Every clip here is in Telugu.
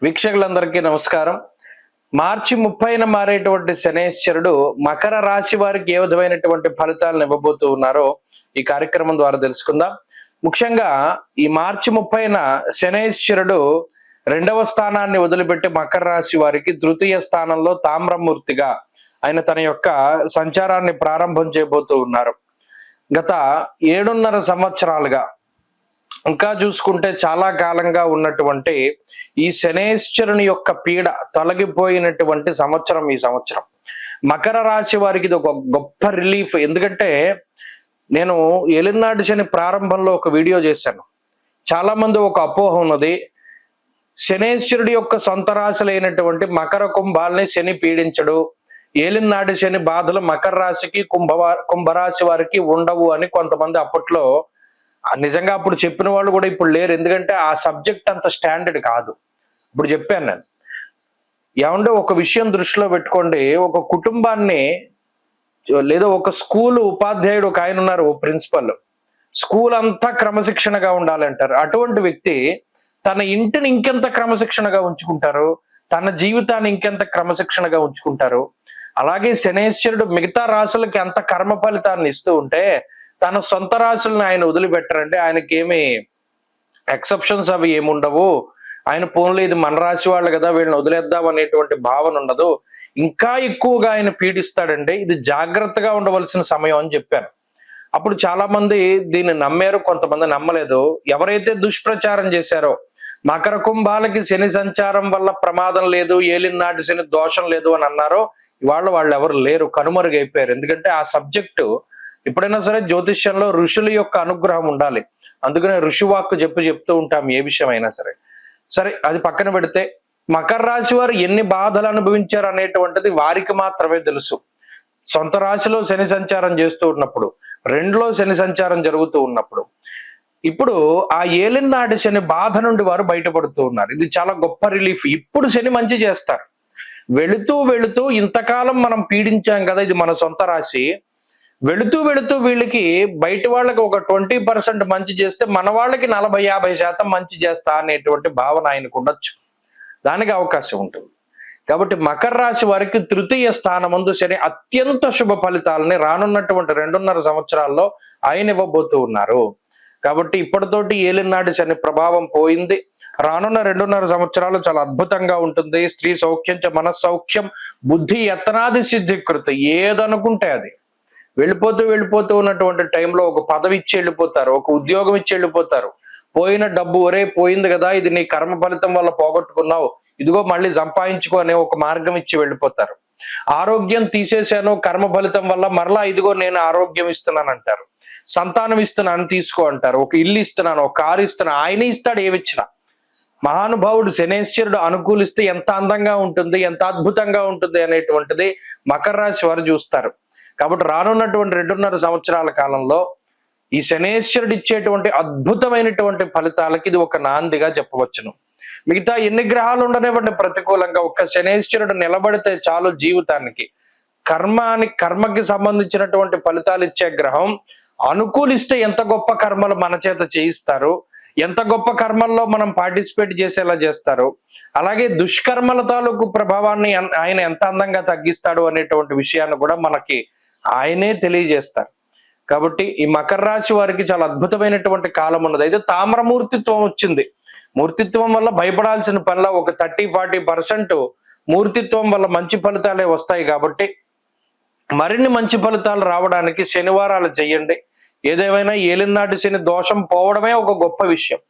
వీక్షకులందరికీ నమస్కారం. మార్చి 30న మారేటువంటి శనేశ్వరుడు మకర రాశి వారికి ఏ విధమైనటువంటి ఫలితాలను ఇవ్వబోతూ ఉన్నారో ఈ కార్యక్రమం ద్వారా తెలుసుకుందాం. ముఖ్యంగా ఈ మార్చి 30న శనేశ్వరుడు 2వ స్థానాన్ని వదిలిపెట్టి మకర రాశి వారికి తృతీయ స్థానంలో తామ్రమూర్తిగా ఆయన తన యొక్క సంచారాన్ని ప్రారంభం చేయబోతూ ఉన్నారు. గత 7.5 సంవత్సరాలుగా ఇంకా చూసుకుంటే చాలా కాలంగా ఉన్నటువంటి ఈ శనేశ్వరుని యొక్క పీడ తొలగిపోయినటువంటి సంవత్సరం ఈ సంవత్సరం. మకర రాశి వారికి ఇది ఒక గొప్ప రిలీఫ్. ఎందుకంటే నేను ఏలినాటి శని ప్రారంభంలో ఒక వీడియో చేశాను. చాలా మంది ఒక అపోహ ఉన్నది, శనేశ్వరుడి యొక్క సొంత రాశులైనటువంటి మకర కుంభాలని శని పీడించడు, ఏలినాటి శని బాధలు మకర రాశికి కుంభరాశి వారికి ఉండవు అని కొంతమంది అప్పట్లో నిజంగా అప్పుడు చెప్పిన వాళ్ళు కూడా ఇప్పుడు లేరు. ఎందుకంటే ఆ సబ్జెక్ట్ అంత స్టాండర్డ్ కాదు. ఇప్పుడు చెప్పాను నేను. ఏమంటే ఒక విషయం దృష్టిలో పెట్టుకోండి, ఒక కుటుంబాన్ని లేదా ఒక స్కూల్ ఉపాధ్యాయుడు ఒక ఆయన ఉన్నారు, ఓ ప్రిన్సిపల్, స్కూల్ అంతా క్రమశిక్షణగా ఉండాలంటారు. అటువంటి వ్యక్తి తన ఇంటిని ఇంకెంత క్రమశిక్షణగా ఉంచుకుంటారు, తన జీవితాన్ని ఇంకెంత క్రమశిక్షణగా ఉంచుకుంటారు. అలాగే శనేశ్వరుడు మిగతా రాశులకి ఎంత కర్మ ఫలితాన్ని ఇస్తూ ఉంటే తన సొంత రాశులను ఆయన వదిలిపెట్టారంటే ఆయనకి ఏమి ఎక్సెప్షన్స్ అవి ఏముండవు. ఆయన పోన్లు ఇది మన రాశి వాళ్ళు కదా వీళ్ళని వదిలేద్దాం అనేటువంటి భావన ఉండదు. ఇంకా ఎక్కువగా ఆయన పీడిస్తాడంటే ఇది జాగ్రత్తగా ఉండవలసిన సమయం అని చెప్పాను. అప్పుడు చాలా మంది దీన్ని నమ్మారు, కొంతమంది నమ్మలేదు. ఎవరైతే దుష్ప్రచారం చేశారో మకర కుంభాలకి శని సంచారం వల్ల ప్రమాదం లేదు, ఏలినాటి శని దోషం లేదు అని అన్నారో ఇవాళ వాళ్ళు ఎవరు లేరు, కనుమరుగైపోయారు. ఎందుకంటే ఆ సబ్జెక్టు ఎప్పుడైనా సరే జ్యోతిష్యంలో ఋషుల యొక్క అనుగ్రహం ఉండాలి. అందుకనే ఋషివాక్కు చెప్తూ ఉంటాం ఏ విషయం అయినా సరే. సరే, అది పక్కన పెడితే మకర రాశి వారు ఎన్ని బాధలు అనుభవించారు అనేటువంటిది వారికి మాత్రమే తెలుసు. సొంత రాశిలో శని సంచారం చేస్తూ ఉన్నప్పుడు, 2లో శని సంచారం జరుగుతూ ఉన్నప్పుడు, ఇప్పుడు ఆ ఏలినాటి శని బాధ నుండి వారు బయటపడుతూ ఉన్నారు. ఇది చాలా గొప్ప రిలీఫ్. ఇప్పుడు శని మంచి చేస్తారు. వెళుతూ వెళుతూ ఇంతకాలం మనం పీడించాం కదా, ఇది మన సొంత రాశి, వెళుతూ వెళుతూ వీళ్ళకి బయట వాళ్ళకి ఒక 20% మంచి చేస్తే మన వాళ్ళకి 40-50% మంచి చేస్తా అనేటువంటి భావన ఆయనకు ఉండొచ్చు. దానికి అవకాశం ఉంటుంది. కాబట్టి మకర రాశి వారికి తృతీయ స్థానమందు శని అత్యంత శుభ ఫలితాలని రానున్నటువంటి 2.5 సంవత్సరాల్లో ఆయన ఇవ్వబోతూ ఉన్నారు. కాబట్టి ఇప్పటితోటి ఏలినాటి శని ప్రభావం పోయింది. రానున్న 2.5 సంవత్సరాలు చాలా అద్భుతంగా ఉంటుంది. స్త్రీ సౌఖ్యం, మనస్సౌఖ్యం, బుద్ధి యత్నాది సిద్ధికృత, ఏదనుకుంటే అది. వెళ్ళిపోతూ ఉన్నటువంటి టైంలో ఒక పదవి ఇచ్చి వెళ్ళిపోతారు, ఒక ఉద్యోగం ఇచ్చి వెళ్ళిపోతారు. పోయిన డబ్బు ఒరే పోయింది కదా, ఇది నీ కర్మ ఫలితం వల్ల పోగొట్టుకున్నావు, ఇదిగో మళ్ళీ సంపాదించుకో అనే ఒక మార్గం ఇచ్చి వెళ్ళిపోతారు. ఆరోగ్యం తీసేశాను కర్మ ఫలితం వల్ల, మరలా ఇదిగో నేను ఆరోగ్యం ఇస్తున్నాను అంటారు. సంతానం ఇస్తున్నాను తీసుకో అంటారు. ఒక ఇల్లు ఇస్తున్నాను, ఒక కారు ఇస్తున్నాను, ఆయన ఇస్తాడు ఏమిచ్చినా. మహానుభావుడు శనేశ్వరుడు అనుకూలిస్తే ఎంత అందంగా ఉంటుంది, ఎంత అద్భుతంగా ఉంటుంది అనేటువంటిది మకర రాశి వారు చూస్తారు. కాబట్టి రానున్నటువంటి 2.5 సంవత్సరాల కాలంలో ఈ శనేశ్వరుడు ఇచ్చేటువంటి అద్భుతమైనటువంటి ఫలితాలకి ఇది ఒక నాందిగా చెప్పవచ్చును. మిగతా ఎన్ని గ్రహాలు ఉండనివ్వండి ప్రతికూలంగా, ఒక్క శనేశ్వరుడు నిలబడితే చాలు జీవితానికి. కర్మకి సంబంధించినటువంటి ఫలితాలు ఇచ్చే గ్రహం అనుకూలిస్తే ఎంత గొప్ప కర్మలు మన చేత చేయిస్తారు, ఎంత గొప్ప కర్మల్లో మనం పార్టిసిపేట్ చేసేలా చేస్తారు. అలాగే దుష్కర్మల తాలూకు ప్రభావాన్ని ఆయన ఎంత అందంగా తగ్గిస్తాడు అనేటువంటి విషయాన్ని కూడా మనకి ఆయనే తెలియజేస్తారు. కాబట్టి ఈ మకర రాశి వారికి చాలా అద్భుతమైనటువంటి కాలం ఉన్నది. అయితే తామ్రమూర్తిత్వం వచ్చింది. మూర్తిత్వం వల్ల భయపడాల్సిన పనిలో ఒక 30-40% మూర్తిత్వం వల్ల మంచి ఫలితాలే వస్తాయి. కాబట్టి మరిన్ని మంచి ఫలితాలు రావడానికి శనివారాలు చేయండి. ఏదేమైనా ఏలినాటి శని దోషం పోవడమే ఒక గొప్ప విషయం.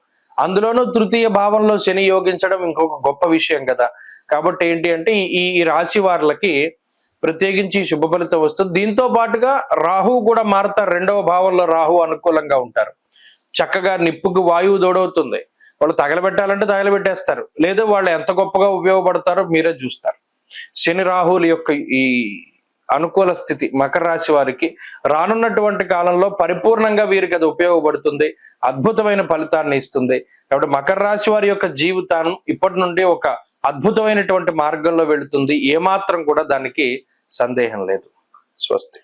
అందులోనూ తృతీయ భావంలో శని యోగించడం ఇంకొక గొప్ప విషయం కదా. కాబట్టి ఏంటి అంటే ఈ రాశి వారులకి ప్రత్యేకించి శుభ ఫలితం వస్తుంది. దీంతో పాటుగా రాహు కూడా మారుతారు. 2వ భావంలో రాహు అనుకూలంగా ఉంటారు. చక్కగా నిప్పుకు వాయువు తోడవుతుంది. వాళ్ళు తగలబెట్టాలంటే తగలబెట్టేస్తారు, లేదా వాళ్ళు ఎంత గొప్పగా ఉపయోగపడతారో మీరే చూస్తారు. శని రాహుల యొక్క ఈ అనుకూల స్థితి మకర రాశి వారికి రానున్నటువంటి కాలంలో పరిపూర్ణంగా వీరికి అది ఉపయోగపడుతుంది, అద్భుతమైన ఫలితాన్ని ఇస్తుంది. కాబట్టి మకర రాశి వారి యొక్క జీవితాన్ని ఇప్పటి నుండి ఒక అద్భుతమైనటువంటి మార్గంలో వెళుతుంది. ఏమాత్రం కూడా దానికి సందేహం లేదు. స్వస్తి.